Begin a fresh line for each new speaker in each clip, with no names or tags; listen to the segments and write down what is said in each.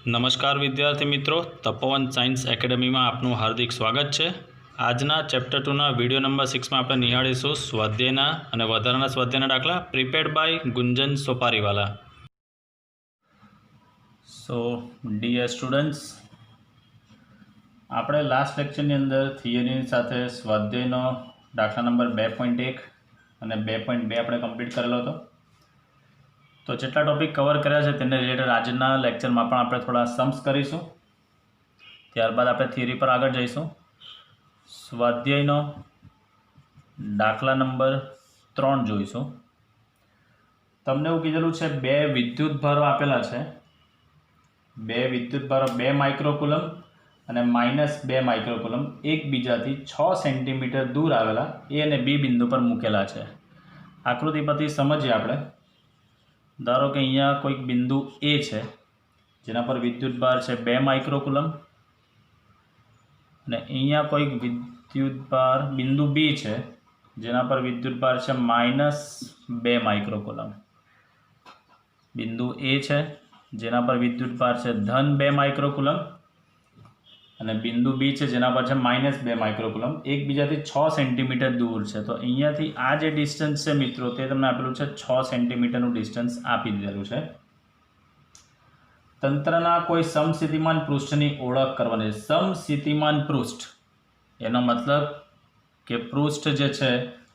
નમસ્કાર વિદ્યાર્થી મિત્રો, તપોવન સાયન્સ એકેડમીમાં આપનું હાર્દિક સ્વાગત છે। આજના ચેપ્ટર 2ના વિડીયો નંબર 6માં આપણે નિહાળીશું સ્વાધ્યાયના અને વધારાના સ્વાધ્યાયના દાખલા prepared by Gunjan Soparivala. So dear students, આપણે લાસ્ટ લેક્ચરની અંદર થિયરીની સાથે સ્વાધ્યાયનો દાખલા નંબર 2.1 અને 2.2 આપણે કમ્પ્લીટ કરેલો હતો। तो જેટલા ટોપિક કવર કર્યા છે તેને રિલેટેડ આજના લેક્ચરમાં પણ આપણે થોડા सम्स કરીશું, ત્યારબાદ આપણે થિયરી પર આગળ જઈશું। સ્વાધ્યાયનો દાખલા નંબર 3 જોઈશું। તમને એવું કીધેલું છે બે વિદ્યુતભારો આપેલા છે, બે વિદ્યુતભારો 2 માઇક્રોકુલમ અને -2 માઇક્રોકુલમ એકબીજાથી 6 સેન્ટીમીટર દૂર આવેલા એ અને બી બિંદુ પર મૂકેલા છે। આકૃતિ પરથી સમજીએ આપણે। धारो कि अहींया कोई बिंदु ए है जेना पर विद्युतभार है 2 माइक्रोकूलम ने अहींया कोई विद्युतभार बिंदु बी है जेना पर विद्युतभार है -2 माइक्रोकूलम। बिंदु ए है जेना पर विद्युतभार है -2 माइक्रोकूलम અને બિંદુ બી છે જેના પર છે -2 માઇક્રોકુલમ એકબીજાથી 6 સેન્ટીમીટર દૂર છે। તો અહીંયાથી આ જે ડિસ્ટન્સ છે મિત્રો તે તમને આપેલું છે 6 સેન્ટીમીટરનું ડિસ્ટન્સ આપી દીધેલું છે। તંત્રના કોઈ સમસ્થિતિમાન પૃષ્ઠની ઓળખ કરવાની છે। સમસ્થિતિમાન પૃષ્ઠ એનો મતલબ કે પૃષ્ઠ જે છે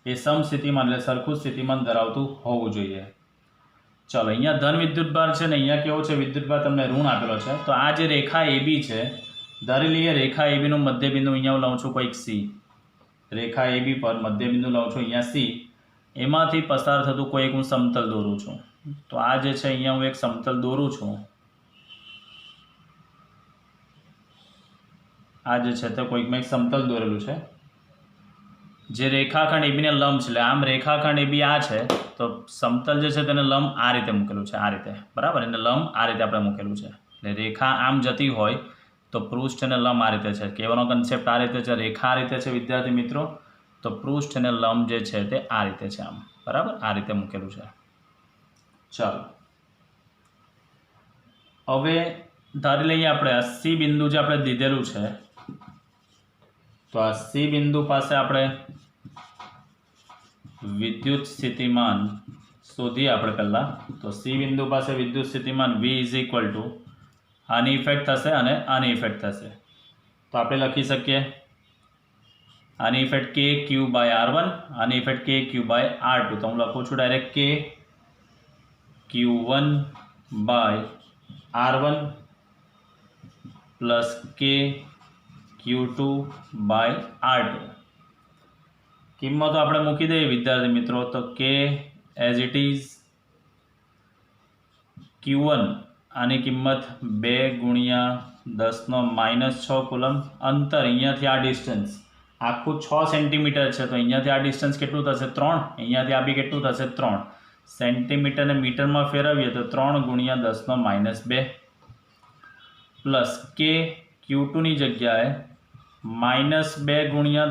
એ સમસ્થિતિમાન એટલે સરખું સ્થિતિમાન ધરાવતું હોવું જોઈએ। ચલો, અહીંયા ધન વિદ્યુતભાર છે ને અહીંયા કેવો છે વિદ્યુતભાર તમને ઋણ આપેલો છે। તો આ જે રેખા AB છે, धारी लीए रेखा ए बी नो मध्य बिंदु अहींया लाऊं छुं कोईक सी, रेखा ए बी पर मध्य बिंदु लाऊं छुं अहींया सी, एमांथी पसार थतुं कोईक हूँ समतल दोरूं छुं। तो आ जे छे अहींया हूँ एक समतल दोरूं छुं, आ जे छे तो कोईक में एक समतल दोरेलुं छे जे रेखाखंड ए बी ने लंब छे। आम रेखाखंड ए बी आ छे तो समतल जे छे तेने लंब आ रीते मूकेलुं छे, आ रीते बराबर, एने लंब आ रीते आपणे मूकेलुं छे। એટલે રેખા આમ જતી હોય तो पृष्ठ ने लंब आ रीते है, कहेवानो कन्सेप्ट आ रीते है, रेखा आ रीते है विद्यार्थी मित्रों। तो पृष्ठ ने लंब जे छे ते आ रीते है, आम बराबर आ रीते मूकेलुं छे। चलो हवे धारी लईए आपणे आ सी बिंदु जे आपणे दीधेलुं छे, तो आ सी बिंदु पासे आपणे विद्युत स्थितिमान शोधीए आपणे पहेला। तो सी बिंदु पासे विद्युत स्थितिमान V = आनी इफेक्ट थशे अने आनी इफेक्ट थशे। तो आपणे लखी सकीए आनी इफेक्ट KQ/R1, आनी इफेक्ट KQ/R2। तो हूँ लखूँ छूँ डायरेक्ट KQ1/R1 प्लस KQ2/R2। किंमतो आपणे मूकी दईए विद्यार्थी मित्रों। तो K as it is Q1 आनी किंमत 2 × 10⁻⁶ कूलम। अंतर अहींयाथी आ डिस्टन्स आखू 6 सेंटीमीटर है, तो अहींयाथी आ डिस्टन्स केटलुं थशे 3, अहींयाथी आ बी केटलुं थशे 3 सेंटीमीटर ने मीटर में फेरवीए तो 3 × 10⁻² प्लस के Q2 नी जग्याए -2 ×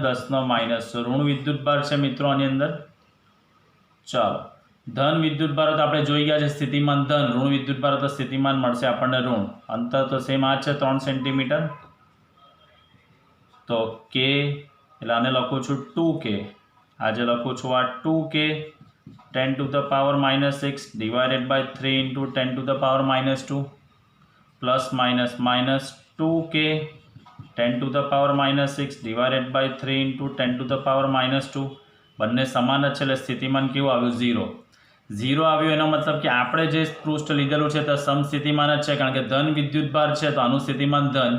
10⁻⁻, ऋण विद्युतभार है मित्रों आनी अंदर। चलो, धन विद्युतभार तो आपणे जोई गया है स्थितिमान धन, ऋण विद्युतभार तो स्थितिमान मळशे आपणे ऋण। अंतर तो सेम आ छे 3 सेंटीमीटर। तो के એટલે આને લખું છું 2k, આજે લખું છું આ 2k 10⁻⁻6 divided by 3 × 10⁻⁻2 plus minus minus 2k 10⁻⁻6 divided by 3 × 10⁻⁻2 બંને સમાન જ છે એટલે સ્થિતિમાન કેવું આવ્યું 0। 0 આવ્યું એનો મતલબ કે આપણે જે પૃષ્ઠ લીધેલું છે તે સમસ્થિતિમાન જ છે, કારણ કે ધન વિદ્યુતભાર છે તો આનું સ્થિતિમાન ધન,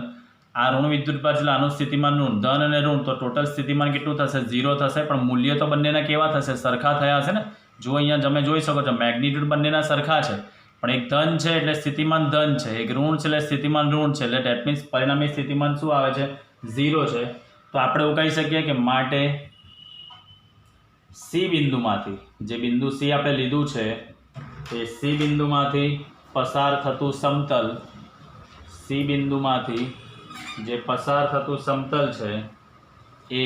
આ ઋણ વિદ્યુતભાર છે એટલે આનું સ્થિતિમાન ઋણ। ધન અને ઋણ તો ટોટલ સ્થિતિમાન કેટલું થશે 0 થશે, પણ મૂલ્ય તો બંનેના કેવા થશે સરખા થયા હશે ને। જો અહીંયા તમે જોઈ શકો છો મેગ્નિટ્યુડ બંનેના સરખા છે, પણ એક ધન છે એટલે સ્થિતિમાન ધન છે, એક ઋણ છે એટલે સ્થિતિમાન ઋણ છે, એટલે ડેટ મીન્સ પરિણામી સ્થિતિમાન શું આવે છે 0 છે। તો આપણે એવું કહી શકીએ કે માટે सी बिंदु मांथी जे बिंदु सी आपणे लीधुं छे ते सी बिंदु मांथी पसार थतुं समतल, सी बिंदु मांथी जे पसार थतुं समतल छे ए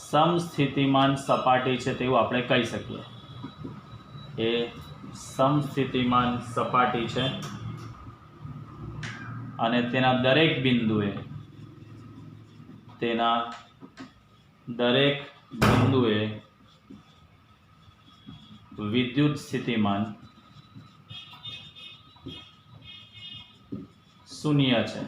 समस्थितिमान सपाटी छे तेवुं आपणे कही सकीए। ए समस्थितिमान सपाटी छे અને તેના દરેક બિંદુએ વિદ્યુત સ્થિતિમાન શૂન્ય છે,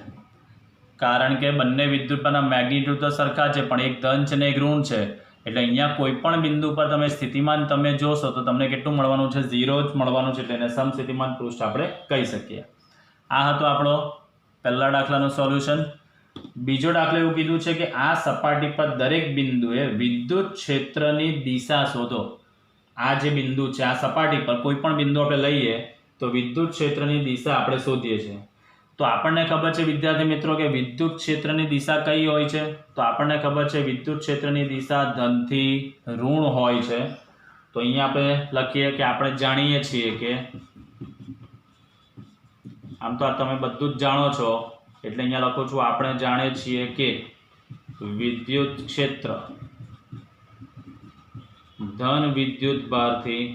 કારણ કે બંને વિદ્યુતભારના મેગ્નિટ્યુડ તો સરખા છે, પણ એક ધન છે ને એક ઋણ છે, એટલે અહીંયા કોઈ પણ બિંદુ પર તમે સ્થિતિમાન તમે જોશો તો તમને કેટલું મળવાનું છે? 0 જ મળવાનું છે, એટલે એને સમસ્થિતિમાન પૃષ્ઠ આપણે કહી શકીએ. આ હતો આપણો પહેલા દાખલાનું સોલ્યુશન. બીજો દાખલો એવું કીધું છે કે આ સપાટી પર દરેક બિંદુએ વિદ્યુત ક્ષેત્રની દિશા શોધો. આ જે બિંદુ છે, આ સપાટી પર કોઈ પણ બિંદુ આપણે લઈએ તો વિદ્યુત ક્ષેત્રની દિશા આપણે શોધીએ છીએ. તો આપણને ખબર છે વિદ્યાર્થી મિત્રો કે વિદ્યુત ક્ષેત્રની દિશા કઈ હોય છે? તો આપણને ખબર છે વિદ્યુત ક્ષેત્રની દિશા ધનથી ઋણ હોય છે. તો અહીંયા આપણે લખીએ કે આપણે જાણીએ છીએ કે, આમ તો આ તમે બધું જ જાણો છો એટલે અહીંયા લખું છું, આપણે જાણીએ છીએ કે વિદ્યુત ક્ષેત્ર ધન વિદ્યુત ભારથી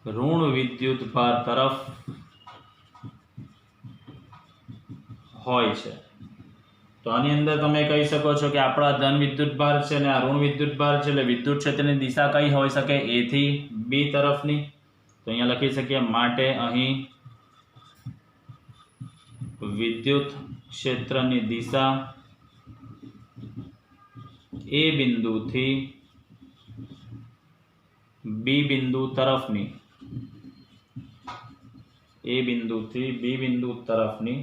ઋણ વિદ્યુત ભાર તરફ હોય છે. તો આની અંદર તમે કહી શકો છો કે આપણા ધન વિદ્યુત ભાર છે અને આ ઋણ વિદ્યુત ભાર છે, એટલે વિદ્યુત ક્ષેત્રની દિશા કઈ હોઈ શકે? A થી B તરફની. તો અહીંયા લખી શકીએ, માટે અહીં વિદ્યુત ક્ષેત્રની દિશા A બિંદુથી B બિંદુ તરફની, A બિંદુથી B બિંદુ તરફની,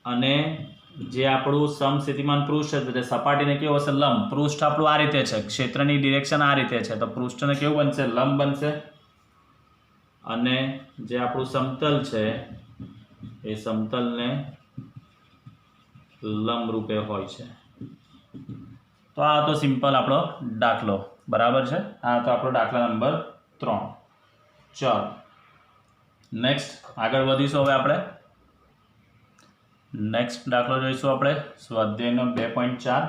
અને જે આપણું સમસ્થિતિમાન પૃષ્ઠ છે, સપાટીને કેવું હશે? લંબ. પૃષ્ઠ આપણું આ રીતે છે, ક્ષેત્રની ડિરેક્શન આ રીતે છે, તો પૃષ્ઠને કેવું બનશે? લંબ બનશે. અને જે આપણું સમતલ છે એ સમતલને લંબ રૂપે હોય છે. તો આ તો સિમ્પલ આપણો દાખલો, બરાબર છે. આ તો આપણો દાખલા નંબર 3. ચાલો નેક્સ્ટ આગળ વધીશું. હવે આપણે નેક્સ્ટ દાખલો જોઈશું. આપણે સ્વાધ્યાયનો 2.4.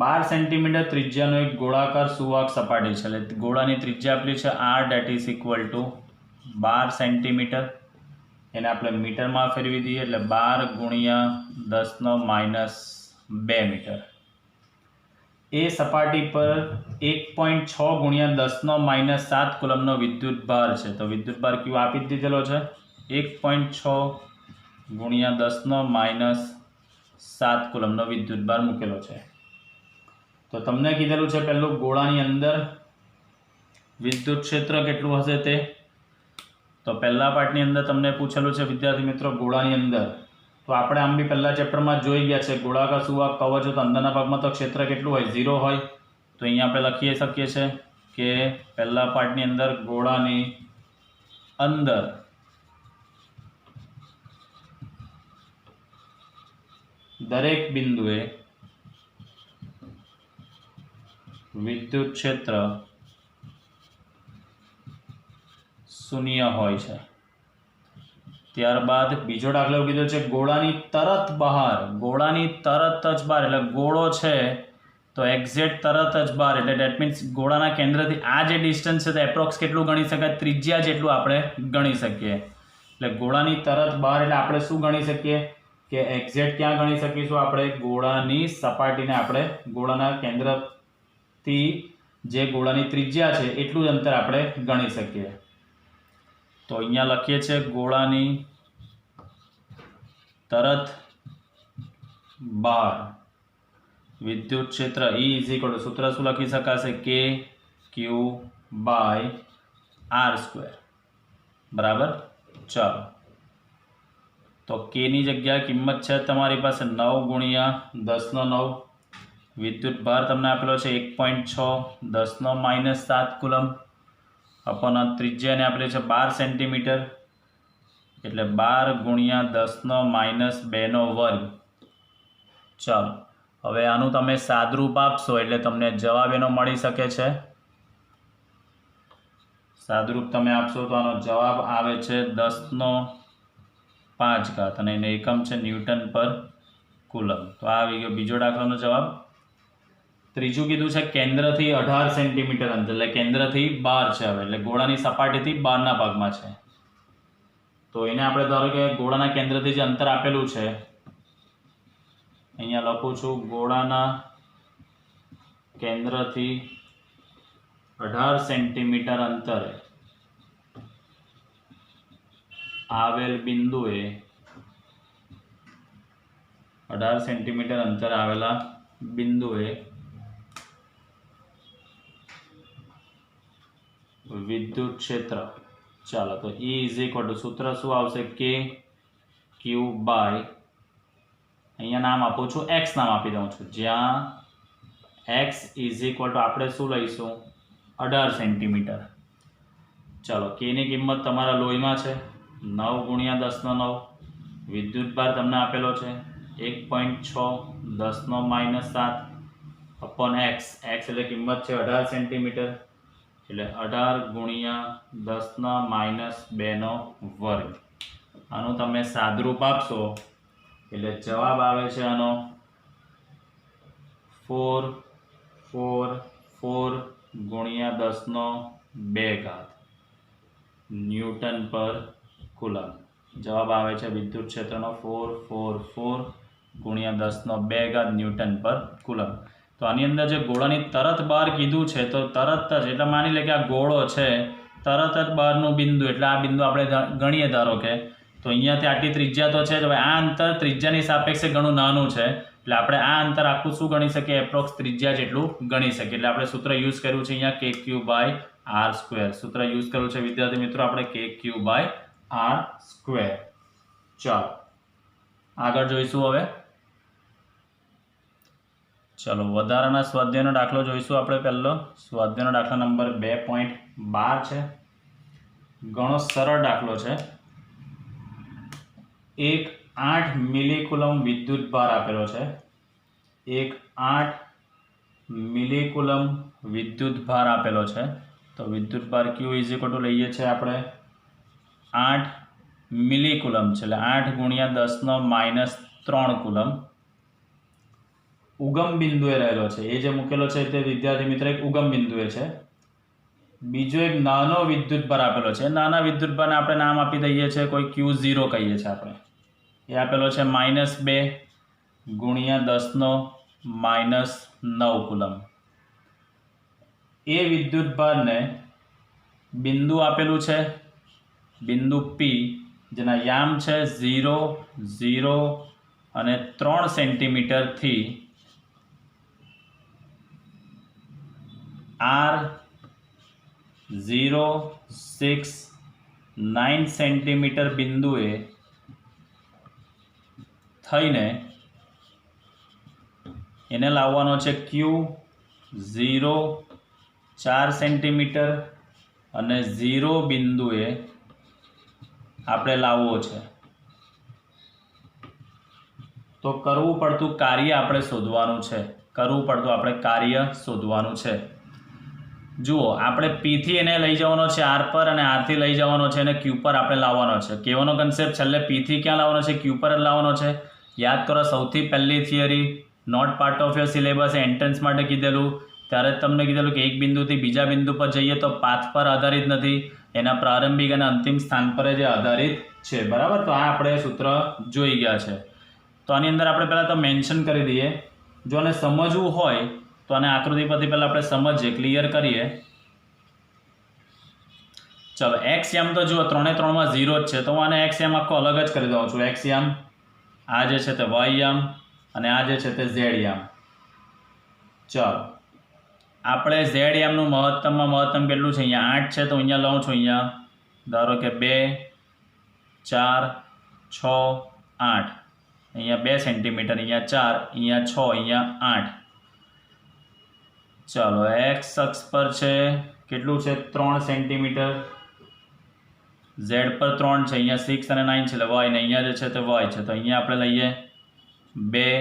12 સેન્ટીમીટર ત્રિજ્યાનો એક ગોળાકાર સુવાહક સપાટી છે, એટલે ગોળાની ત્રિજ્યા આપેલી છે r, that is equal to 12 centimetre. એને આપણે મીટરમાં ફેરવી દઈએ એટલે 12 ગુણ્યા 10⁻² મીટર. એ સપાટી પર 1.6 ગુણ્યા 10⁻7 કુલમનો વિદ્યુત ભાર છે. તો વિદ્યુત ભાર ક્યુ આપી જ દીધેલો છે, 1.6 ગુણ્યા 10⁻7 કુલમનો વિદ્યુત ભાર મૂકેલો છે. તો તમને કીધેલું છે પહેલું ગોળાની અંદર વિદ્યુત ક્ષેત્ર કેટલું હશે તે. તો પહેલા પાર્ટની અંદર તમને પૂછેલું છે વિદ્યાર્થી મિત્રો ગોળાની અંદર. તો આપણે આમ બી પહેલા ચેપ્ટરમાં જોઈ ગયા છે, ગોળાકાર સુવાહક કવચ તો અંદરના ભાગમાં તો ક્ષેત્ર કેટલું હોય? 0 હોય. તો અહીંયા આપણે લખી શકીએ છીએ કે પહેલા પાર્ટની અંદર ગોળાની અંદર દરેક બિંદુએ વિદ્યુત ક્ષેત્ર શૂન્ય હોય છે. ત્યારબાદ બીજો દાખલો કીધો છે ગોળાની તરત બહાર, ગોળાની તરત જ બહાર એટલે ગોળો છે તો એક્ઝેક્ટ તરત જ બહાર, એટલે ડેટ મીન્સ ગોળાના કેન્દ્રથી આ જે ડિસ્ટન્સ છે તો એપ્રોક્સ કેટલું ગણી શકાય? ત્રિજ્યા જેટલું આપણે ગણી શકીએ. એટલે ગોળાની તરત બહાર એટલે આપણે શું ગણી શકીએ કે એક્ઝેક્ટ ક્યાં ગણી શકીશું? આપણે ગોળાની સપાટીને આપણે ગોળાના કેન્દ્રથી જે ગોળાની ત્રિજ્યા છે એટલું જ અંતર આપણે ગણી શકીએ. તો અહીંયા લખીએ છીએ ગોળાની તરત બહાર વિદ્યુત ક્ષેત્ર E ઇઝ ઇક્વલ ટુ, સૂત્ર શું લખી શકાશે? KQ/r². બરાબર. ચાલો તો K ની જગ્યાએ કિંમત છે તમારી પાસે 9 ગુણ્યા 10⁹. વિદ્યુત ભાર તમને આપેલો છે 1.6 10⁻7 કુલમ અપન ત્રિજ્યાને આપેલી છે 12 સેન્ટીમીટર, એટલે 12 ગુણ્યા 10⁻²². ચાલો હવે આનું તમે સાદરૂપ આપશો એટલે તમને જવાબ એનો મળી શકે છે. સાદરૂપ તમે આપશો તો આનો જવાબ આવે છે 10⁵ અને એનો એકમ છે ન્યૂટન પર કુલમ. તો આ આવી ગયો બીજો દાખલાનો જવાબ. ત્રીજું કીધું છે કેન્દ્રથી 18 સેન્ટીમીટર અંતર, એટલે કેન્દ્રથી 12 છે હવે, એટલે ગોળાની સપાટીથી બહારના ભાગમાં છે. તો એને આપણે ધારો કે ગોળાના કેન્દ્રથી જે અંતર આપેલું છે, અહીંયા લખું છું, ગોળાના કેન્દ્રથી 18 સેન્ટીમીટર અંતરે આવેલ બિંદુએ 18 સેન્ટીમીટર અંતરે આવેલા બિંદુએ વિદ્યુત ક્ષેત્ર, ચાલો તો E = સૂત્ર શું આવશે, કે ક્યુ બાય, અહીંયા નામ આપું છું x, નામ આપી દઉં છું, જ્યાં x = આપણે શું લઈશું, 18 સેન્ટીમીટર. ચાલો k ની કિંમત તમારા લોહીમાં છે 9 × 10⁹. વિદ્યુતભાર તમને આપેલો છે 1.6 10⁻⁷ / x, x એટલે કિંમત છે 18 સેન્ટીમીટર, એટલે 18 × 10⁻²². આનું તમે સાદરૂપ આપશો એટલે જવાબ આવે છે આનો 444 × 10⁻². ન્યૂટન પર કુલમ. જવાબ આવે છે વિદ્યુત ક્ષેત્રનો 444 × 10⁻² ન્યૂટન પર કુલમ. તો આની અંદર જે ગોળાની તરત બહાર કીધું છે, તો તરત જ એટલે માની લે કે આ ગોળો છે, તરત જ બહારનું બિંદુ, એટલે આ બિંદુ આપણે ગણીએ ધારો કે, તો અહીંયાથી આટલી ત્રિજ્યા તો છે જ, હવે આ અંતર ત્રિજ્યાની સાપેક્ષે ઘણું નાનું છે, એટલે આપણે આ અંતર આખું શું ગણી શકીએ, એપ્રોક્સ ત્રિજ્યા જેટલું ગણી શકીએ. એટલે આપણે સૂત્ર યુઝ કર્યું છે અહીંયા kq/r². સૂત્ર યુઝ કર્યું છે વિદ્યાર્થી મિત્રો આપણે kq/r². ચાલો આગળ જોઈશું. હવે ચલો વધારાના સ્વાધ્યાયનો દાખલો જોઈશું આપણે. પહેલો સ્વાધ્યાયનો દાખલા નંબર 2.12 છે. ઘણો સરળ દાખલો છે. એક 8 મિલીકુલમ વિદ્યુત ભાર આપેલો છે. એક 8 મિલીકુલમ વિદ્યુત ભાર આપેલો છે. તો વિદ્યુત ભાર Q = લઈએ છીએ આપણે 8 મિલીકુલમ છે, એટલે 8 × 10⁻³ કુલમ. ઉગમ બિંદુએ રહેલો છે, એ જે મૂકેલો છે તે વિદ્યાર્થી મિત્ર એક ઉગમ બિંદુએ છે. બીજો એક નાનો વિદ્યુતભાર આપેલો છે. નાના વિદ્યુતભારને આપણે નામ આપી દઈએ છીએ કોઈ Q0 કહીએ છીએ આપણે. એ આપેલો છે -2 × 10⁻⁹ કુલમ. એ વિદ્યુતભારને બિંદુ આપેલું છે, બિંદુ P, જેના યામ છે 0, 0 અને 3 સેન્ટીમીટરથી R 0, 6, 9 સેન્ટીમીટર બિંદુએ થઈને એને લાવવાનો છે Q 0, 4 સેન્ટીમીટર અને 0 બિંદુએ આપણે લાવવો છે. તો કરવું પડતું કાર્ય આપણે શોધવાનું છે. જુઓ, આપણે P થી એને લઈ જવાનો છે R પર, અને R થી લઈ જવાનો છે અને Q પર આપણે લાવવાનો છે. કહેવાનો કન્સેપ્ટ છેલ્લે P થી ક્યાં લાવવાનો છે, Q પર જ લાવવાનો છે. યાદ કરો, સૌથી પહેલી theory, not part of your syllabus, entrance માટે કીધેલું, ત્યારે જ તમને કીધેલું કે એક બિંદુથી બીજા બિંદુ પર જઈએ તો પાથ પર આધારિત નથી, એના પ્રારંભિક અને અંતિમ સ્થાન પર જ આધારિત છે. બરાબર, તો આ આપણે સૂત્ર જોઈ ગયા છે. તો આની અંદર આપણે પહેલાં તો મેન્શન કરી દઈએ. જો આને સમજવું હોય તો આને આકૃતિ પરથી પહેલાં આપણે સમજીએ, ક્લિયર કરીએ. ચલો, એક્સ યામ તો જુઓ 3 માં 0 જ છે, તો હું આને એક્સ યામ આખો અલગ જ કરી દઉં છું. એક્સ યામ, આ જે છે તે વાય યામ, અને આ જે છે તે ઝેડ યામ. ચાલો, આપણે ઝેડ યામનું મહત્તમમાં મહત્તમ કેટલું છે, અહીંયા 8 છે, તો અહીંયા લઉં છું. અહીંયા ધારો કે 2, 4, 6, 8. અહીંયા 2 સેન્ટીમીટર, અહીંયા 4, અહીંયા 6, અહીંયા 8. ચાલો, એક્સ અક્ષ પર છે કેટલું છે, 3 સેન્ટીમીટર. ઝેડ પર 3 છે, અહીંયા 6 અને 9 છે, એટલે વાય, ને અહીંયા જે છે તે વાય છે. તો અહીંયા આપણે લઈએ 2,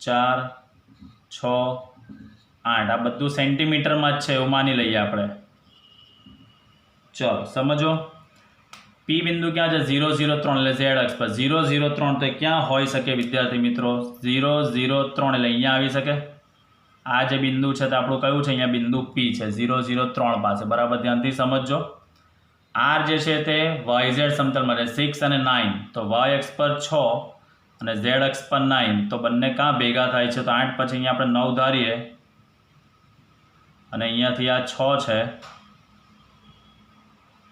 4, 6, 8. આ બધું સેન્ટીમીટરમાં જ છે એવું માની લઈએ આપણે. ચલો સમજો, P બિંદુ ક્યાં છે, 0, 0, 3, એટલે ઝેડ અક્ષ પર. 0, 0, 3 તો ક્યાં હોઈ શકે વિદ્યાર્થી મિત્રો, 0, 0, 3 એટલે અહીંયા આવી શકે. આ જે બિંદુ છે તે આપણું કયું છે? અહીંયા બિંદુ P છે 0, 0, 3 પાસે. બરાબર, ધ્યાનથી સમજજો. R જે છે તે YZ સમતલમાં છે 6 અને 9, તો Y અક્ષ પર 6 અને Z અક્ષ પર 9, તો બંને કાં ભેગા થાય છે? તો 8 પછી અહીંયા આપણે 9 ધારીએ અને અહીંયાથી આ 6 છે,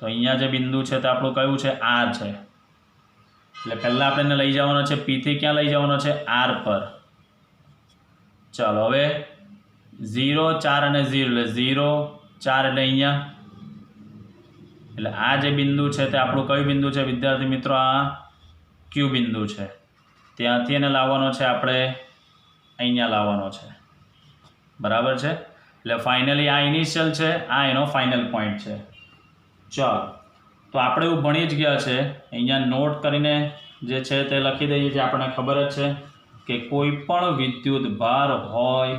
તો અહીંયા જે બિંદુ છે તે આપણું કયું છે? R છે. એટલે પહેલાં આપણે એને લઈ જવાનો છે P થી ક્યાં લઈ જવાનો છે? R પર. ચાલો હવે 0, 4 અને 0 એટલે 0, 4 એટલે અહીંયા, એટલે આ જે બિંદુ છે તે આપણું કયું બિંદુ છે વિદ્યાર્થી મિત્રો? આ Q બિંદુ છે. ત્યાંથી એને લાવવાનો છે આપણે અહીંયા લાવવાનો છે. બરાબર છે. એટલે ફાઇનલી આ ઇનિશિયલ છે, આ એનો ફાઇનલ પોઈન્ટ છે. ચાલો, તો આપણે એવું ભણી જ ગયા છે. અહીંયા નોટ કરીને જે છે તે લખી દઈએ છીએ. આપણને ખબર જ છે કે કોઈ પણ વિદ્યુત ભાર હોય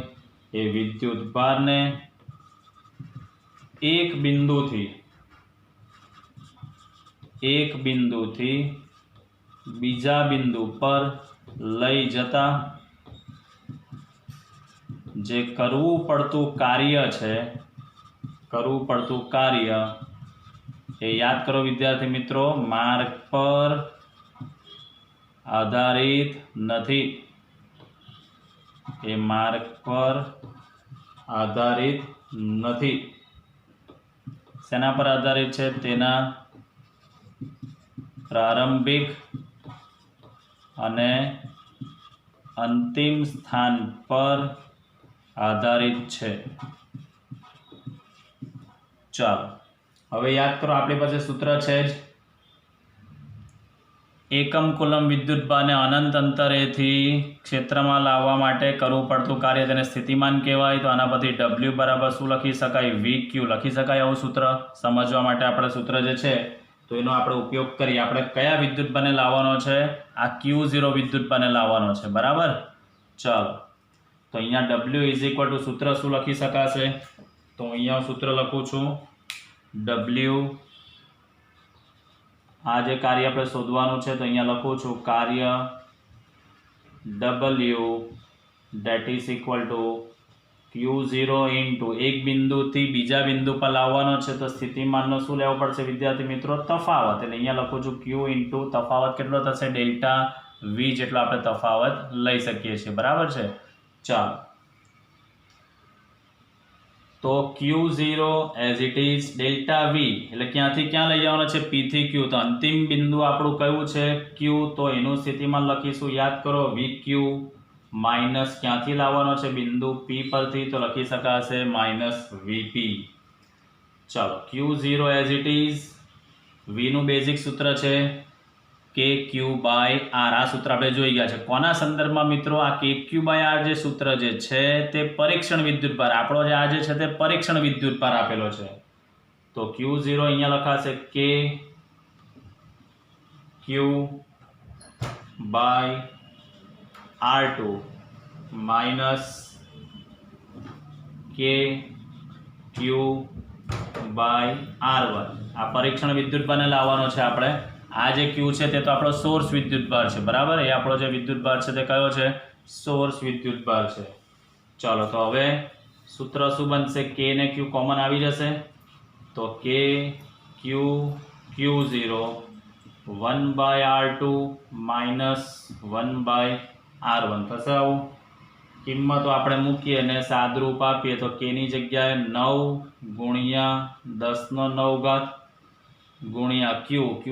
એ વિદ્યુત ભારને એક બિંદુથી બીજા બિંદુ પર લઈ જતા જે કરવું પડતું કાર્ય એ યાદ કરો વિદ્યાર્થી મિત્રો, માર્ગ પર આધારિત નથી. એ માર્ગ પર આધારિત નથી. શેના પર આધારિત છે? તેના પ્રારંભિક અને અંતિમ સ્થાન પર આધારિત છે. ચાલો હવે યાદ કરો, આપણી પાસે સૂત્ર છે જ, એકમ કુલમ વિદ્યુતભારને અનંત અંતરેથી ક્ષેત્રમાં લાવવા માટે કરવું પડતું કાર્ય તેને સ્થિતિમાન કહેવાય. તો આના પરથી W બરાબર શું લખી શકાય? VQ લખી શકાય. આવું સૂત્ર સમજવા માટે આપણે સૂત્ર જે છે તો એનો આપણે ઉપયોગ કરીએ. આપણે કયા વિદ્યુતભારને લાવવાનો છે? આ Q0 વિદ્યુતભારને લાવવાનો છે. બરાબર. ચાલો, તો અહીંયા W ઇઝ ઇક્વલ ટુ સૂત્ર શું લખી શકાશે? તો અહીંયા સૂત્ર લખું છું W, આ જે કાર્ય આપણે શોધવાનું છે તો અહીંયા લખું છું કાર્ય W that is equal to Q0 into એક બિંદુથી બીજા બિંદુ પર લાવવાનો છે તો સ્થિતિમાનનો શું લેવો પડશે વિદ્યાર્થી મિત્રો? તફાવત. એટલે અહીંયા લખું છું Q into તફાવત કેટલો થશે? ડેલ્ટા V જેટલો આપણે તફાવત લઈ શકીએ છીએ. બરાબર છે. ચાલો, તો Q0 as it is delta V એટલે ક્યાંથી ક્યાં લઈ જવાનો છે? P થી Q. તો અંતિમ બિંદુ આપણું કયું છે? Q. તો એનું સ્થિતિમાન લખીશું, યાદ કરો, VQ માઇનસ ક્યાંથી લાવવાનો છે? બિંદુ P પરથી. તો લખી શકાશે માઇનસ VP. ચાલો, Q0 as it is, V નું બેઝિક સૂત્ર છે KQ/R. આ સૂત્ર આપણે જોઈ ગયા છે. કોના સંદર્ભમાં મિત્રો? આ KQ/R જે સૂત્ર જે છે તે પરીક્ષણ વિદ્યુતભાર, આપણો જે આ જે છે તે પરીક્ષણ વિદ્યુતભાર આપેલો છે. તો Q0 અહીંયા લખાશે KQ/R2 માઇનસ KQ/R1. આ પરીક્ષણ વિદ્યુતભારને લાવવાનો છે આપણે. આ જે Q છે તે તો આપણો સોર્સ વિદ્યુતભાર છે. બરાબર, એ આપણો જે વિદ્યુતભાર છે તે કયો છે? સોર્સ વિદ્યુતભાર છે. ચાલો, તો હવે સૂત્ર શું બનશે? K ને Q કોમન આવી જશે તો Q0 1/R2 માઇનસ 1/R1 થશે. આવું કિંમતો આપણે મૂકીએ અને સાદરૂપ આપીએ તો K ની જગ્યાએ 9 ગુણ્યા 10⁹ ગુણ્યા Q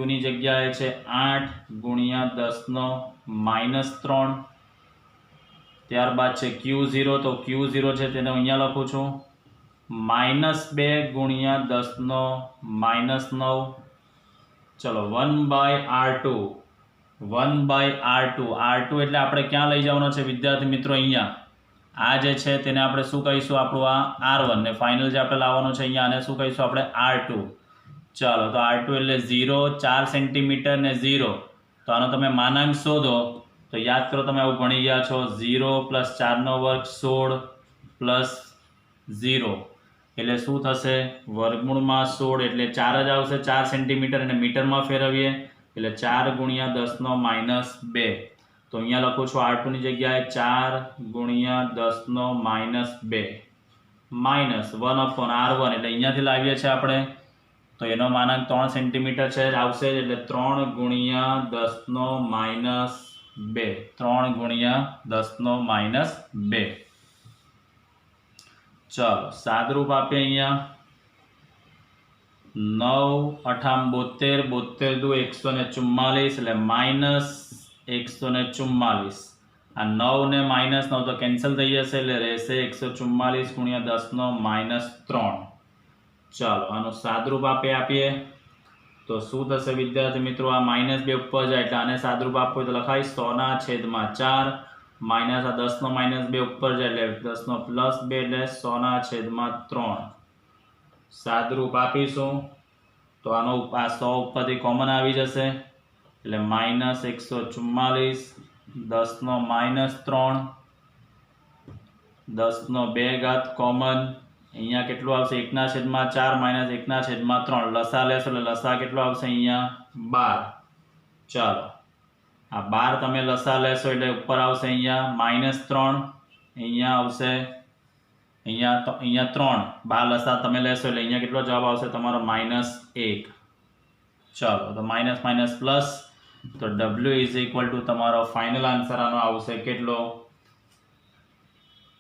ની જગ્યાએ છે 8 ગુણ્યા 10⁻3. ત્યારબાદ છે Q0, તો Q0 છે તેને અહીંયા લખું છું -2 ગુણ્યા 10⁻9. ચલો, 1/R2 R2 એટલે આપણે ક્યાં લઈ જવાનો છે વિદ્યાર્થી મિત્રો? અહીંયા. આ જે છે તેને આપણે શું કહીશું? આપણું આ R1 ને ફાઇનલ જે આપણે લાવવાનું છે અહીંયા, આને શું કહીશું આપણે? R2. ચાલો, તો R2 એટલે 0, 4 સેન્ટીમીટર ને 0. તો આનો તમે માનાંક શોધો તો યાદ કરો, તમે આવું ભણી ગયા છો. 0 + 4 નો વર્ગ 16 પ્લસ 0 એટલે શું થશે? વર્ગમૂળમાં 16 એટલે 4 જ આવશે. 4 સેન્ટીમીટર અને મીટરમાં ફેરવીએ એટલે 4 ગુણ્યા 10⁻2. તો અહીંયા લખું છું R2 ની જગ્યાએ 4 ગુણ્યા 10 માઇનસ 2 માઇનસ 1/R1 એટલે અહીંયાથી લાવીએ છીએ આપણે તો એનો માનાંક 3 સેન્ટીમીટર છે આવશે એટલે 3 ગુણ્યા 10 માઇનસ 2 3 ગુણ્યા 10 માઇનસ 2 ચાલો સાદરૂપ આપીએ અહીંયા 9 8 72 72 દુ 144 એટલે માઇનસ 144 આ 9 ને માઇનસ 9 તો કેન્સલ થઈ જશે એટલે રહેશે 144 ગુણ્યા 10 માઇનસ 3 ચાલો આનું સાદરૂપ આપીએ તો શું થશે વિદ્યાર્થી મિત્રો આ -2 ઉપર જાય એટલે આને સાદરૂપ આપવું તો લખાય 100/4 માઇનસ આ 10 -2 ઉપર જાય એટલે 10 + 2 એટલે 100/3 સાદરૂપ આપીશું તો આનો આ 100 ઉપરથી કોમન આવી જશે એટલે -144 10 - 3 10 2 કોમન અહીંયા કેટલું આવશે 1/4 - 1/3 લસા લેશો એટલે લસા કેટલો આવશે અહીંયા 12 ચાલો આ 12 તમે લસા લેશો એટલે ઉપર આવશે અહીંયા -3 અહીંયા આવશે અહીંયા 3 12 લસા તમે લેશો એટલે અહીંયા કેટલો જવાબ આવશે તમારો -1 ચાલો તો માઇનસ માઇનસ પ્લસ તો W = તમારો ફાઇનલ આન્સર આનો આવશે કેટલો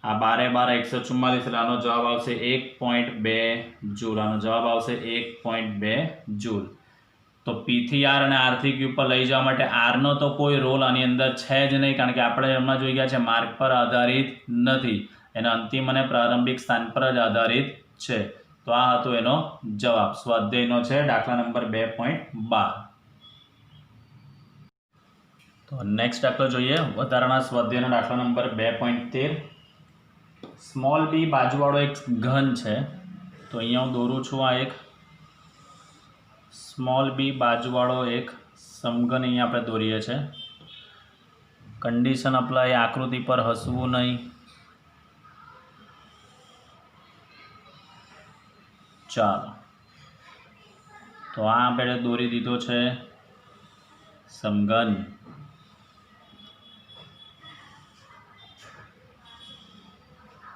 આ 12 144 એટલે આનો જવાબ આવશે 1.2 જૂલ આનો જવાબ આવશે 1.2 જૂલ તો P થી R અને R થી Q પર લઈ જવા માટે R નો તો કોઈ રોલ આની અંદર છે જ નહીં કારણ કે આપણે હમણાં જોઈ ગયા છે માર્ક પર આધારિત નથી એના અંતિમ અને પ્રારંભિક સ્થાન પર જ આધારિત છે તો આ હતો એનો જવાબ સ્વાધ્યાયનો છે દાખલા નંબર 2.12 તો નેક્સ્ટ દાખલો જોઈએ વધારાના સ્વાધ્યાયનો દાખલા નંબર 2.13 સ્મોલ b બાજુવાળો એક ઘન છે તો અહીંયા હું દોરું છું આ એક સ્મોલ b બાજુવાળો એક સમઘન અહીંયા આપણે દોરીએ છીએ કન્ડિશન અપ્લાય આકૃતિ પર હસવું નહીં ચાલો તો આ આપણે દોરી દીધો છે સમઘન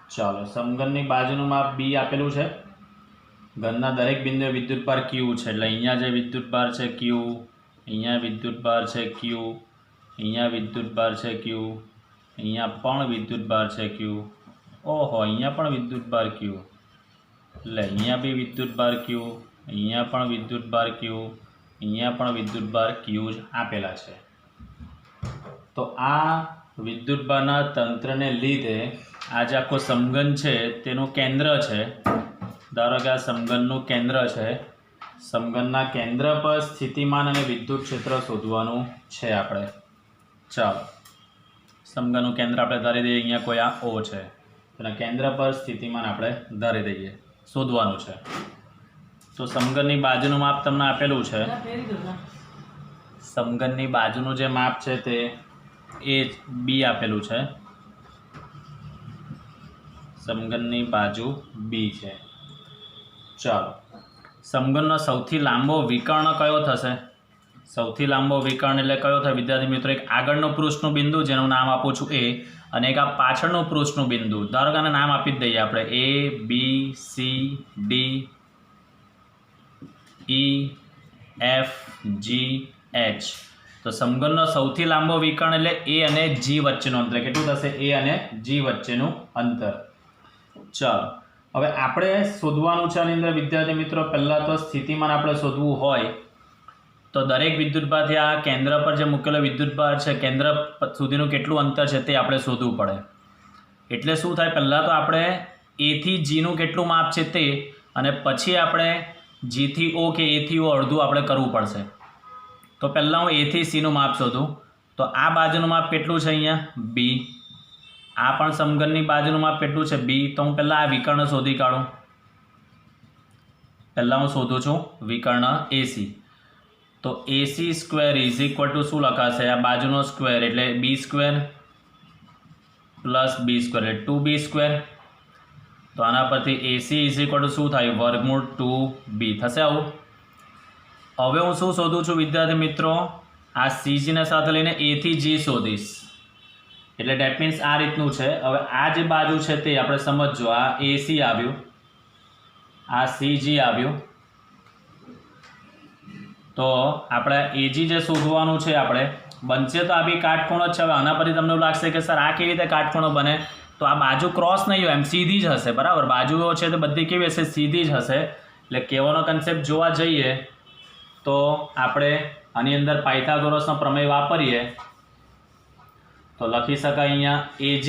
ચાલો સમઘનની બાજુનું માપ b આપેલું છે ઘનના દરેક બિંદુએ વિદ્યુતભાર q છે એટલે અહીંયા જે વિદ્યુતભાર છે q અહીંયા વિદ્યુતભાર છે q અહીંયા વિદ્યુતભાર છે q અહીંયા પણ વિદ્યુતભાર છે q ઓહો અહીંયા પણ વિદ્યુતભાર q એટલે અહીંયા બી વિદ્યુતભાર q અહીંયા પણ વિદ્યુતભાર q અહીંયા પણ વિદ્યુતભાર q જ આપેલા છે તો આ વિદ્યુતભારના તંત્રને લીધે આ જે આખો સમઘન છે તેનું કેન્દ્ર છે ધારો કે આ સમઘનનું કેન્દ્ર છે સમઘનના કેન્દ્ર પર સ્થિતિમાન અને વિદ્યુત ક્ષેત્ર શોધવાનું છે આપણે ચાલો સમઘનનું કેન્દ્ર આપણે ધારી દઈએ અહીંયા કોઈ આ O છે તેના કેન્દ્ર પર સ્થિતિમાન આપણે ધારી દઈએ શોધવાનું છે તો સમઘનની બાજુનું માપ તમને આપેલું છે સમઘનની બાજુનું જે માપ છે તે એ b આપેલું છે સમઘનની બાજુ b છે ચાલો સમઘનનો સૌથી લાંબો વિકર્ણ કયો થશે સૌથી લાંબો વિકર્ણ એટલે કયો થાય વિદ્યાર્થી મિત્રો એક આગળનું પૃષ્ઠનું બિંદુ જેનું નામ આપું છું a અને એક આ પાછળનું પૃષ્ઠનું બિંદુ ધારો કે આને નામ આપી જ દઈએ આપણે a b c d e f g h તો સમઘનનો સૌથી લાંબો વિકર્ણ એટલે a અને g વચ્ચેનું અંતર કેટલું થશે a અને g વચ્ચેનું અંતર ચાલો હવે આપણે શોધવાનું છે આની અંદર વિદ્યાર્થી મિત્રો પહેલાં તો સ્થિતિમાન આપણે શોધવું હોય તો દરેક વિદ્યુતભારથી આ કેન્દ્ર પર જે મૂકેલો વિદ્યુતભાર છે કેન્દ્ર સુધીનું કેટલું અંતર છે તે આપણે શોધવું પડે એટલે શું થાય પહેલાં તો આપણે a થી g નું કેટલું માપ છે તે અને પછી આપણે g થી o કે a થી o અડધું આપણે કરવું પડશે તો પહેલાં હું a થી c નું માપ શોધું તો આ બાજુનું માપ કેટલું છે અહીંયા b આ પણ સમઘનની બાજુનું માપ કેટલું છે b તો હું પહેલાં આ વિકર્ણ શોધી કાઢું પહેલાં હું શોધું છું વિકર્ણ AC તો AC square is equal two શું લખાશે આ બાજુનો સ્ક્વેર એટલે b square plus b square એટલે 2b સ્ક્વેર તો આના પરથી AC ઇઝ ઇક્વલ ટુ શું થાય વર્ગમૂળ 2b થશે આવું હવે હું શું શોધું છું વિદ્યાર્થી મિત્રો આ CG ને સાથે લઈને a થી g શોધીશ એટલે ડેટ મીન્સ આ રીતનું છે. હવે આ જે બાજુ છે તે આપણે સમજજો, આ AC આવ્યું, આ CG આવ્યું, તો આપણે AG જે શોધવાનું છે આપણે બનશે તો આ બી કાટખૂણો જ છે. હવે આના પરથી તમને એવું લાગશે કે સર આ કેવી રીતે કાટખૂણો બને, તો આ બાજુ ક્રોસ નહીં હોય, એમ સીધી જ હશે, બરાબર. બાજુઓ છે તો બધી કેવી હશે, સીધી જ હશે. એટલે કહેવાનો કન્સેપ્ટ જોવા જઈએ તો આપણે આની અંદર પાયથાગોરસનો પ્રમેય વાપરીએ તો લખી શકાય અહીંયા AG²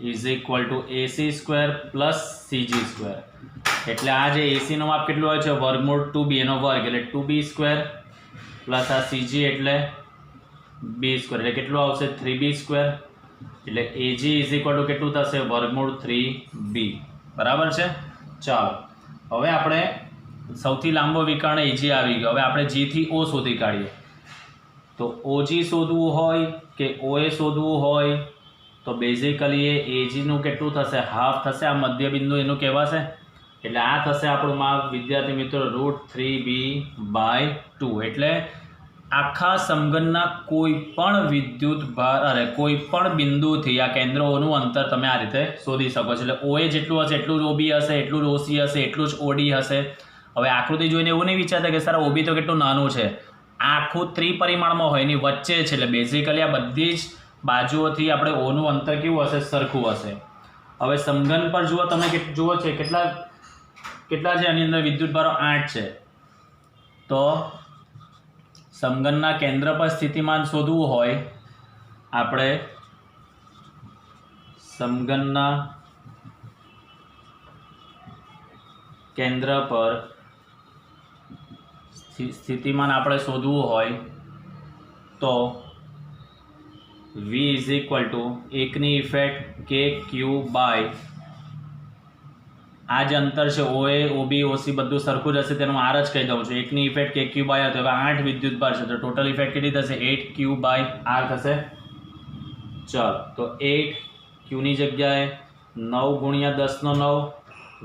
is equal two AC² plus CG². એટલે આ જે AC નું માપ કેટલું હોય છે, વર્ગમૂળ 2b એનો વર્ગ એટલે 2b² પ્લસ આ CG એટલે b² એટલે કેટલું આવશે 3b². એટલે AG ઇઝ ઇક્વલ ટુ કેટલું થશે, વર્ગમૂળ 3b. બરાબર છે. ચાલો હવે આપણે સૌથી લાંબો વિકર્ણ AG આવી ગયો. હવે આપણે G થી O શોધી કાઢીએ. તો OG શોધવું હોય કે OA શોધવું હોય તો બેઝિકલી એ AGનું કેટલું થશે, હાફ થશે. આ મધ્યબિંદુ એનું કહેવાશે. એટલે આ થશે આપણું માપ વિદ્યાર્થી મિત્રો √3b/2. એટલે આખા સમઘનના કોઈ પણ વિદ્યુત ભાર કોઈ પણ બિંદુથી આ કેન્દ્રોનું અંતર તમે આ રીતે શોધી શકો છો. એટલે OA જેટલું હશે એટલું જ OB હશે, એટલું જ OC હશે, એટલું જ OD હશે. હવે આકૃતિ જોઈને એવું નહીં વિચારતા કે સર OB તો કેટલું નાનું છે, આ આખું ત્રિપરિમાણમાં હોય એની વચ્ચે છે. એટલે બેઝિકલી આ બધી જ બાજુઓથી આપણે ઓનું અંતર કેવું હશે, સરખું હશે. હવે સમઘન પર જુઓ તમે જુઓ છે કેટલા છે આની અંદર વિદ્યુતભારો 8 છે. તો સમઘનના કેન્દ્ર પર સ્થિતિમાન શોધવું હોય આપણે સમઘનના કેન્દ્ર પર સ્થિતિમાન આપણે શોધવું હોય તો V ઇઝ ઇક્વલ ટુ 1ની ઇફેક્ટ KQ/ આ જે અંતર છે OA OB OC બધું સરખું જ હશે, તેનું R જ કહી દઉં છું. 1ની ઇફેક્ટ KQ/R. તો હવે 8 વિદ્યુતભાર છે તો ટોટલ ઇફેક્ટ કેટલી થશે, 8Q/R થશે. ચાલો તો 8Qની જગ્યાએ 9 × 10⁹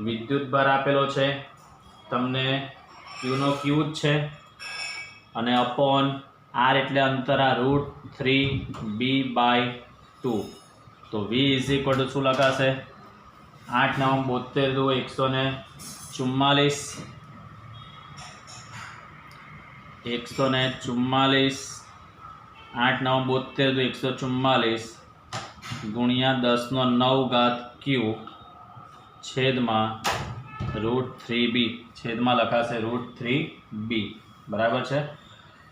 વિદ્યુતભાર આપેલો છે તમને, Qનો Q જ છે અને અપોન R એટલે અંતર આ √3b/2. તો V ઇઝ ઇક્વલ ટુ શું લખાશે, 8 × 9 = 144, 144, 8 × 9 = 144 × 10⁹ Q છેદમાં √3b છેદમાં લખાશે √3b. બરાબર છે.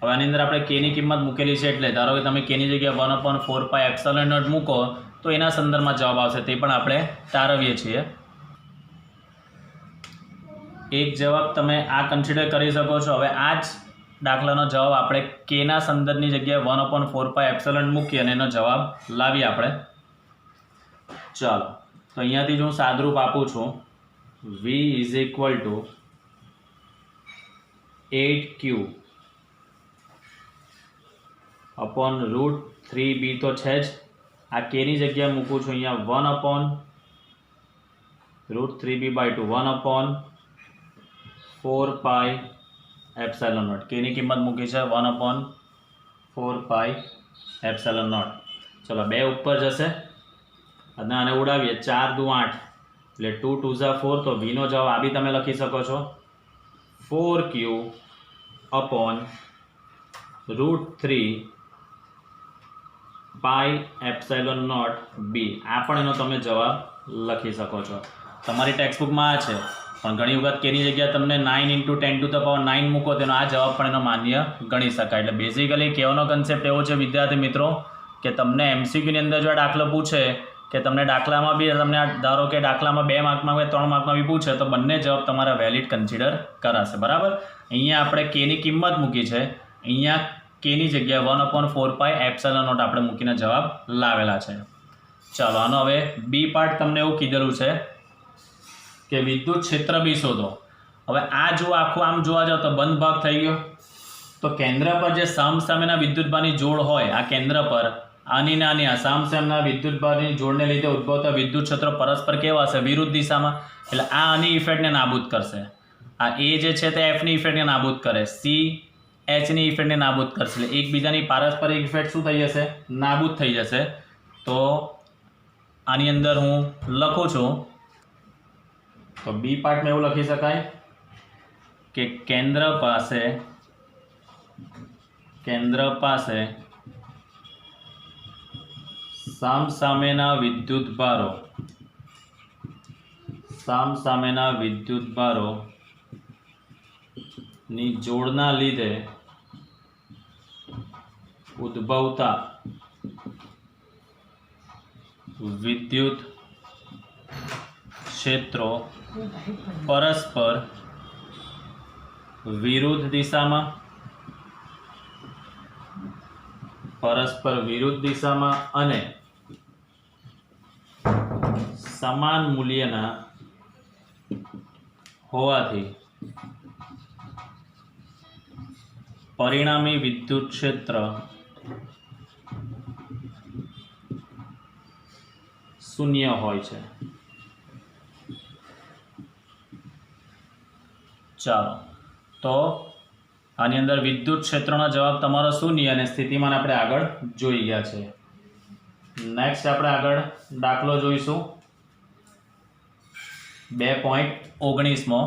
હવે આની અંદર આપણે Kની કિંમત મૂકેલી છે એટલે ધારો કે તમે Kની જગ્યાએ 1/4πε0 મૂકો તો એના સંદર્ભમાં જવાબ આવશે, તે પણ આપણે તારવીએ છીએ. એક જવાબ તમે આ કન્સિડર કરી શકો છો. હવે આ જ દાખલાનો જવાબ આપણે Kના સંદર્ભની જગ્યાએ 1/4πε મૂકી અને એનો જવાબ લાવીએ આપણે. ચાલો તો અહીંયાથી જ હું સાદરૂપ આપું છું. V is equal two 8Q upon √3b તો છે જ. આ Kની જગ્યાએ મૂકું છું અહીંયા 1/√3b/2 1/4πε0. Kની કિંમત મૂકી છે 1/4πε0. ચલો 2 ઉપર જશે અને આને ઉડાવીએ, 4 દુ 8 એટલે 2 × 2 = 4. તો Vનો જવાબ આ બી તમે લખી શકો છો 4Q અપોન √3πε0b. આ પણ એનો તમે જવાબ લખી શકો છો. તમારી ટેક્સ્ટબુકમાં આ છે, પણ ઘણી વખત Kની જગ્યાએ તમને 9 × 10⁹ મૂકો તેનો આ જવાબ પણ એનો માન્ય ગણી શકાય. એટલે બેઝિકલી કહેવાનો કન્સેપ્ટ એવો છે વિદ્યાર્થી મિત્રો કે તમને MCQની અંદર જો આ દાખલો પૂછે કે તમને દાખલામાં બી તમને ધારો કે દાખલામાં 2 માર્કમાં કે 3 માર્કમાં બી પૂછે તો બંને જવાબ તમારા વેલિડ કન્સિડર કરાશે. બરાબર. અહીંયા આપણે Kની કિંમત મૂકી છે, અહીંયા Kની જગ્યાએ 1/4πε0 આપણે મૂકીને જવાબ લાવેલા છે. ચાલો આનો હવે બી પાર્ટ તમને એવું કીધેલું છે કે વિદ્યુત ક્ષેત્ર બી શોધો. હવે આ જો આખું આમ જોવા જાવ તો બંધ ભાગ થઈ ગયો. તો કેન્દ્ર પર જે સામસામેના વિદ્યુતભારની જોડ હોય, આ કેન્દ્ર પર આની નાની આ સામસામેના વિદ્યુતભારની જોડને લીધે ઉદ્ભવતા વિદ્યુત ક્ષેત્રો પરસ્પર કેવા હશે, વિરુદ્ધ દિશામાં. એટલે આ આની ઇફેક્ટને નાબૂદ કરશે. આ એ જે છે તે એફની ઇફેક્ટને નાબૂદ કરે, સી એચની ઇફેક્ટને નાબૂદ કરશે. એટલે એકબીજાની પારસ્પરિક ઇફેક્ટ શું થઈ જશે, નાબૂદ થઈ જશે. તો આની અંદર હું લખું છું, તો બી પાર્ટમાં એવું લખી શકાય કે કેન્દ્ર પાસે સામસામેના વિદ્યુત ભારો ની જોડના લીધે ઉદ્ભવતા વિદ્યુત ક્ષેત્રો પરસ્પર વિરુદ્ધ દિશામાં અને સમાન મૂલ્યના હોવાથી પરિણામી વિદ્યુત ક્ષેત્ર શૂન્ય હોય છે। ચાલો, તો આની અંદર વિદ્યુત ક્ષેત્રનો જવાબ તમારો શૂન્ય અને સ્થિતિમાન આપણે આગળ જોઈ ગયા છે। નેક્સ્ટ આપણે આગળ દાખલો જોઈશું 2.19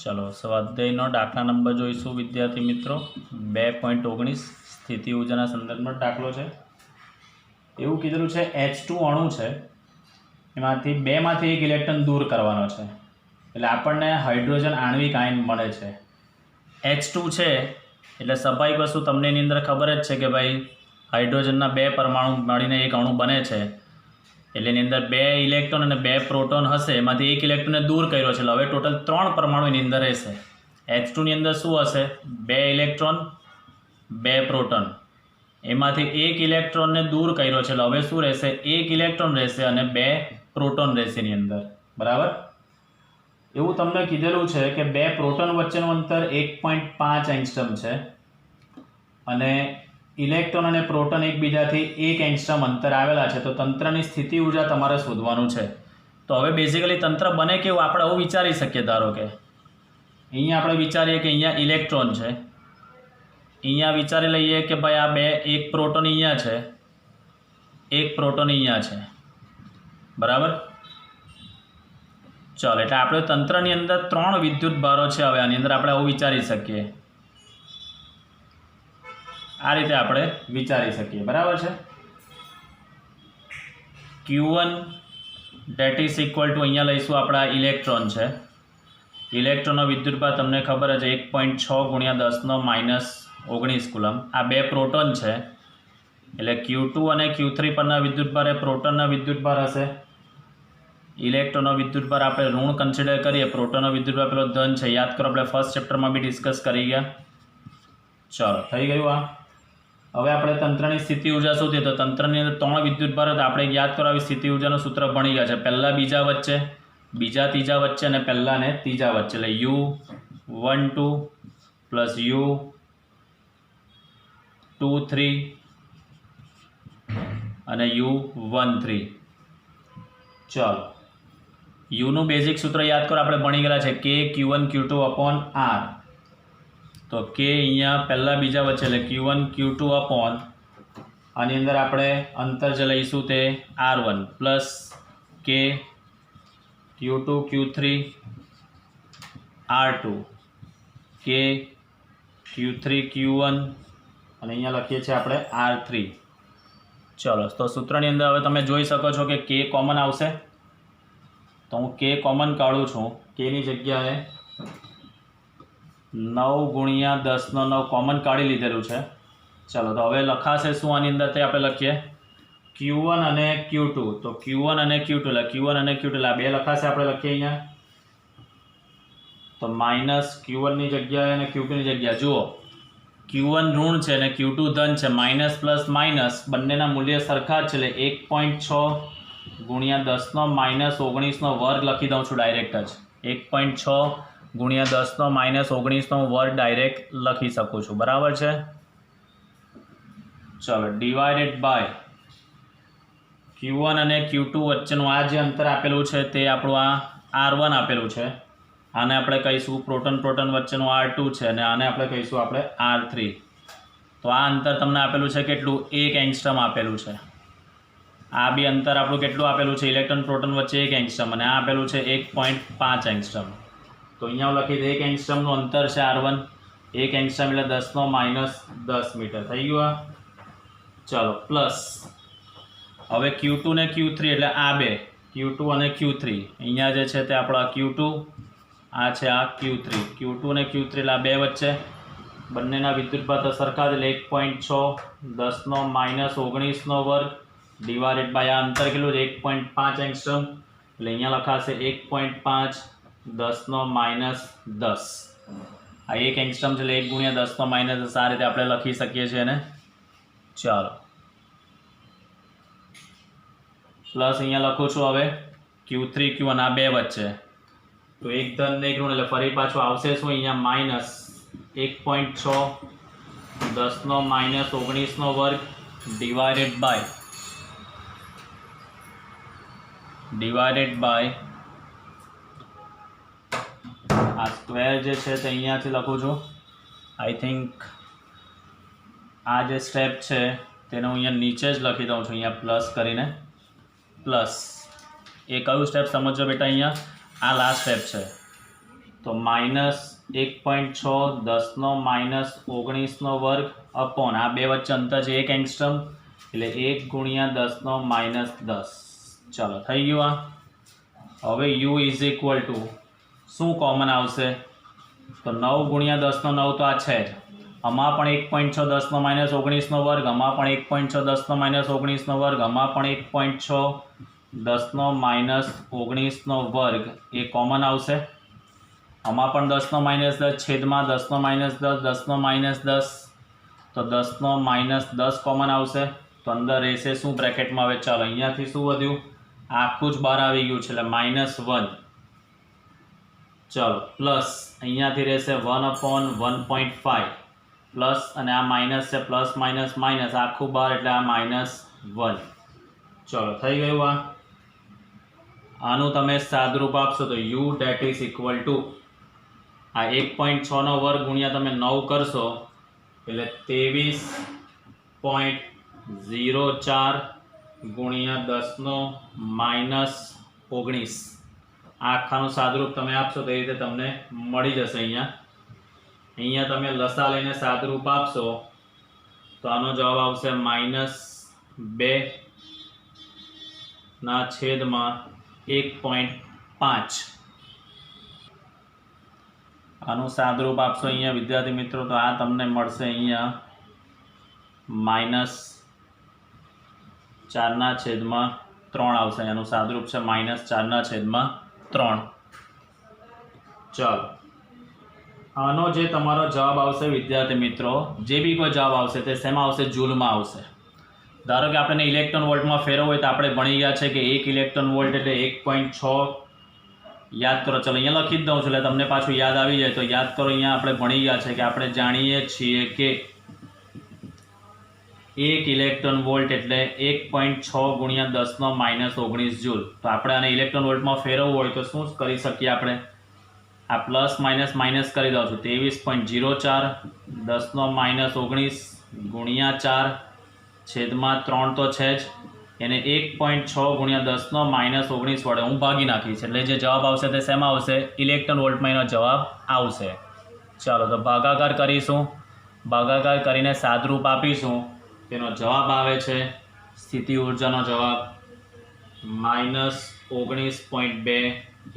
ચલો સ્વાધ્યાયનો દાખલા નંબર જોઈશું વિદ્યાર્થી મિત્રો 2.19 સ્થિતિ ઊર્જાના સંદર્ભમાં દાખલો છે। એવું કીધેલું છે H2 અણુ છે, એમાંથી બેમાંથી એક ઇલેક્ટ્રોન દૂર કરવાનો છે, એટલે આપણને હાઇડ્રોજન આણ્વિક આયન મળે છે। H2 છે એટલે સ્વાભાવિક વસ્તુ તમને એની અંદર ખબર જ છે કે ભાઈ હાઇડ્રોજનના બે પરમાણુ મળીને એક અણુ બને છે, એટલે એની અંદર 2 ઇલેક્ટ્રોન અને 2 પ્રોટોન હશે, એમાંથી એક ઇલેક્ટ્રોનને દૂર કર્યો છે, એટલે હવે ટોટલ 3 પરમાણુ એની અંદર રહેશે। H2 ની અંદર શું હશે? 2 ઇલેક્ટ્રોન 2 પ્રોટોન, એમાંથી એક ઇલેક્ટ્રોનને દૂર કર્યો છે, એટલે હવે શું રહેશે? એક ઇલેક્ટ્રોન રહેશે અને 2 પ્રોટોન રહેશે એની અંદર, બરાબર। એવું તમને કીધેલું છે કે 2 પ્રોટોન વચ્ચેનું અંતર 1.5 એંગસ્ટ્રોમ છે અને ઇલેક્ટ્રોન અને પ્રોટોન એકબીજાથી 1 એંગસ્ટ્રોમ અંતર આવેલા છે, તો તંત્રની સ્થિતિ ઊર્જા તમારે શોધવાનું છે। તો હવે બેઝિકલી તંત્ર બને કેવું આપણે આવું વિચારી શકીએ। ધારો કે અહીંયા આપણે વિચારીએ કે અહીંયા ઇલેક્ટ્રોન છે, અહીંયા વિચારી લઈએ કે ભાઈ આ એક પ્રોટોન અહીંયા છે, એક પ્રોટોન અહીંયા છે, બરાબર। ચાલો, એટલે આપણે તંત્રની અંદર 3 વિદ્યુત ભારો છે। હવે આની અંદર આપણે આવું વિચારી શકીએ, આ રીતે આપણે વિચારી શકીએ, બરાબર છે। Q1 that is equal to અહીંયા લઈશું આપણા ઇલેક્ટ્રોન છે, ઇલેક્ટ્રોનનો વિદ્યુતભાર તમને ખબર છે 1.6 × 10⁻⁻19 કુલમ। આ 2 પ્રોટોન છે એટલે Q2 અને Q3 પરના વિદ્યુતભાર એ પ્રોટોનના વિદ્યુતભાર હશે। ઇલેક્ટ્રોનનો વિદ્યુતભાર આપણે ઋણ કન્સિડર કરીએ, પ્રોટોનનો વિદ્યુતભાર પેલો ધન છે, યાદ કરો આપણે ફર્સ્ટ ચેપ્ટરમાં બી ડિસ્કસ કરી ગયા। ચાલો, થઈ ગયું આ। હવે આપણે તંત્રની સ્થિતિ ઊર્જા શોધીએ તો તંત્રની અંદર 3 વિદ્યુતભાર હતા, આપણે યાદ કરો આવી સ્થિતિ ઊર્જાનું સૂત્ર ભણી ગયા છે, પહેલા બીજા વચ્ચે, બીજા ત્રીજા વચ્ચે અને પહેલા ને ત્રીજા વચ્ચે, એટલે U12 પ્લસ U23 અને U13। ચાલો, યુનું બેઝિક સૂત્ર યાદ કરો, આપણે ભણી ગયેલા છે કે Q1 Q2 અપોન R, તો કે અહીંયા પહેલા બીજા વચ્ચે એટલે Q1 Q2 અપોન આની અંદર આપણે અંતર જે લઈશું તે R1 પ્લસ કે Q2 Q3 R2 કે Q3 Q1 અને અહીંયા લખીએ છીએ આપણે R3। ચલો, તો સૂત્રની અંદર હવે તમે જોઈ શકો છો કે કે કોમન આવશે, તો હું કે કોમન કાઢું છું, કેની જગ્યાએ 9 × 10⁹ કોમન કાઢી લીધેલું છે। ચાલો, તો હવે લખાશે શું આની અંદર તે આપણે લખીએ Q1 અને Q2, તો Q1 અને Q2 એટલે Q1 અને Q2 એટલે આ બે લખાશે, આપણે લખીએ અહીંયા તો માઇનસ Q1 ની જગ્યાએ અને Q2 ની જગ્યાએ જુઓ Q1 ઋણ છે અને Q2 ધન છે, માઇનસ પ્લસ માઇનસ બંનેના મૂલ્ય સરખા જ છે, એટલે 1.6 × 10⁻⁻19 વર્ગ લખી દઉં છું ડાયરેક્ટ જ, 1.6 × 10⁻⁻19 વર્ગ ડાયરેક્ટ લખી શકું છું, બરાબર છે। ચલો, ડિવાઇડેડ બાય Q1 અને Q2 વચ્ચેનું આ જે અંતર આપેલું છે તે આપણું આ R1 આપેલું છે, આને આપણે કહીશું પ્રોટોન પ્રોટોન વચ્ચેનું R2 છે અને આને આપણે કહીશું આપણે R3। તો આ અંતર તમને આપેલું છે કેટલું? 1 એંગસ્ટ્રમ આપેલું છે. આ બી અંતર આપણું કેટલું આપેલું છે? ઇલેક્ટ્રોન પ્રોટોન વચ્ચે 1 એંગસ્ટ્રમ, અને આ આપેલું છે 1.5 એંગસ્ટ્રમ. તો અહીંયા હું લખી દઉં 1 એંગસ્ટ્રમનું અંતર છે R1. 1 એંગસ્ટ્રમ એટલે 10⁻10 મીટર થઈ ગયું. આ ચાલો પ્લસ હવે Q2 ને Q3 એટલે આ બે Q2 અને Q3 અહીંયા જે છે તે આપણો Q2, આ છે આ Q3. Q2 અને Q3 એટલે આ બે વચ્ચે બંનેના વિદ્યુતભાર સરખા જ એટલે 1.6 10⁻19 વર્ગ ડિવાઇડેડ બાય આ અંતર કેટલું છે? 1.5 એંગસ્ટ્રમ. એટલે અહીંયા લખાશે 1.5 10⁻10. આ 1 એંગસ્ટ્રમ છે એટલે 1 × 10⁻10 આ રીતે આપણે લખી શકીએ છીએ ને. ચાલો પ્લસ અહીંયા લખું છું હવે Q3 Q અને આ બે વચ્ચે તો એક ધન ને એક ઋણ એટલે ફરી પાછું આવશે શું? અહીંયા માઇનસ 1.6 10⁻19 વર્ગ ડિવાઇડેડ બાય આ સ્ક્વેર જે છે તે અહીંયાથી લખું છું. આઈ થિંક આ જે સ્ટેપ છે તેને હું અહીંયા નીચે જ લખી દઉં છું, અહીંયા પ્લસ કરીને. પ્લસ એ કયું સ્ટેપ સમજો બેટા? અહીંયા આ લાસ્ટ સ્ટેપ છે. તો માઇનસ 1.6 10⁻19 વર્ગ અપોન આ બે વચ્ચે અંતર છે 1 એંગસ્ટ્રમ એટલે 1 × 10⁻10. ચાલો થઈ ગયું. આ હવે u ઇઝ ઇક્વલ ટુ શું કોમન આવશે? તો 9 × 10⁹ તો આ છે જ. આમાં પણ 1.6 10⁻19 વર્ગ, આમાં પણ 1.6 10⁻19 વર્ગ, આમાં પણ 1.6 10⁻19 વર્ગ એ કોમન આવશે. આમાં પણ 10⁻10 છેદમાં 10⁻10 10⁻10 તો 10⁻10 કોમન આવશે. તો અંદર રહેશે શું બ્રેકેટમાં? હવે ચાલો અહીંયાથી શું વધ્યું? આખું જ બહાર આવી ગયું છે એટલે -1. ચાલો પ્લસ અહીંયાથી રહેશે 1/1.5 પ્લસ અને આ માઇનસ છે, પ્લસ માઇનસ માઇનસ આખું બહાર એટલે આ -1. ચલો થઈ ગયું. આનું તમે સાદરૂપ આપશો તો u that is equal two આ 1.6 નો વર્ગ ગુણ્યા તમે 9 કરશો એટલે 23.04 ગુણ્યા 10⁻19 આ આખાનું સાદરૂપ તમે આપશો તો એ રીતે તમને મળી જશે. અહીંયા તમે લસા લઈને સાદરૂપ આપશો તો આનો જવાબ આવશે -2/1.5. આનું સાદરૂપ આપશો અહીંયા વિદ્યાર્થી મિત્રો તો આ તમને મળશે અહીંયા -4/3 આવશે. એનું સાદરૂપ છે -4/3. ચાલો આનો જે તમારો જવાબ આવશે વિદ્યાર્થી મિત્રો, જે બી કોઈ જવાબ આવશે તે શેમાં આવશે? જૂલમાં આવશે. ધારો કે આપણે ઇલેક્ટ્રોન વોલ્ટમાં ફેરવવું હોય તો આપણે ભણી ગયા છે કે 1 ઇલેક્ટ્રોન વોલ્ટ એટલે 1.6. યાદ કરો. ચલો અહીંયા લખી જ દઉં છું એટલે તમને પાછું યાદ આવી જાય તો યાદ કરો. અહીંયા આપણે ભણી ગયા છે કે આપણે જાણીએ છીએ કે 1 ઇલેક્ટ્રોન વોલ્ટ એટલે 1.6 × 10⁻19 જૂલ. તો આપણે આને ઇલેક્ટ્રોન વોલ્ટમાં ફેરવવું હોય તો શું કરી શકીએ? આપણે આ પ્લસ માઇનસ માઇનસ કરી દઉં છું. 23.04 10⁻19 ગુણ્યા 4 છેદમાં 3 તો છે જ, એને 1.6 × 10⁻19 વડે હું ભાગી નાખીશ એટલે જે જવાબ આવશે તે શેમાં આવશે? ઇલેક્ટ્રોન વોલ્ટમાં એનો જવાબ આવશે. ચાલો તો ભાગાકાર કરીશું. ભાગાકાર કરીને સાદરૂપ આપીશું. તેનો જવાબ આવે છે સ્થિતિ ઉર્જાનો જવાબ -19.2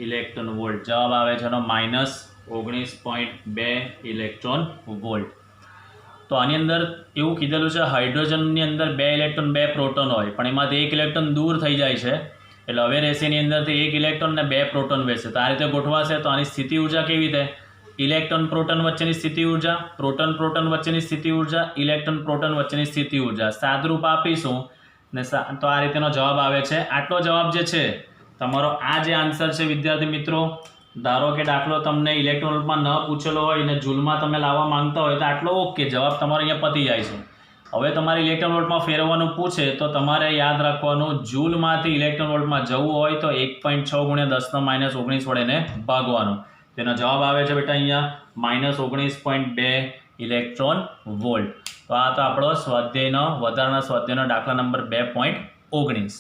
ઇલેક્ટ્રોન વોલ્ટ. જવાબ આવે છે એનો -19.2 ઇલેક્ટ્રોન વોલ્ટ. તો આની અંદર એવું કીધેલું છે હાઇડ્રોજનની અંદર 2 ઇલેક્ટ્રોન 2 પ્રોટોન હોય પણ એમાંથી 1 ઇલેક્ટ્રોન દૂર થઈ જાય છે એટલે હવે રહેશે એની અંદરથી 1 ઇલેક્ટ્રોન ને 2 પ્રોટોન બેસે. તો આ રીતે ગોઠવાશે. તો આની સ્થિતિ ઉર્જા કેવી રીતે? ઇલેક્ટ્રોન પ્રોટોન વચ્ચેની સ્થિતિ ઉર્જા, પ્રોટોન પ્રોટોન વચ્ચેની સ્થિતિ ઉર્જા, ઇલેક્ટ્રોન પ્રોટોન વચ્ચેની સ્થિતિ ઉર્જા સાદરૂપ આપીશું ને તો આ રીતેનો જવાબ આવે છે. આટલો જવાબ જે છે તમારો આ જે આન્સર છે વિદ્યાર્થી મિત્રો, ધારો કે દાખલો તમને ઇલેક્ટ્રોન વોલ્ટમાં ન પૂછેલો હોય ને જૂલમાં તમે લાવવા માંગતા હોય તો આટલો ઓકે, જવાબ તમારો અહીંયા પતી જાય છે. હવે તમારે ઇલેક્ટ્રોન વોલ્ટમાં ફેરવવાનું પૂછે તો તમારે યાદ રાખવાનું જૂલમાંથી ઇલેક્ટ્રોન વોલ્ટમાં જવું હોય તો 1.6 × 10⁻19 વડે એને ભાગવાનું. તેનો જવાબ આવે છે બેટા અહીંયા -19.2 ઇલેક્ટ્રોન વોલ્ટ. તો આ તો આપણો સ્વાધ્યાયનો વધારાના સ્વાધ્યાયનો દાખલા નંબર 2.19.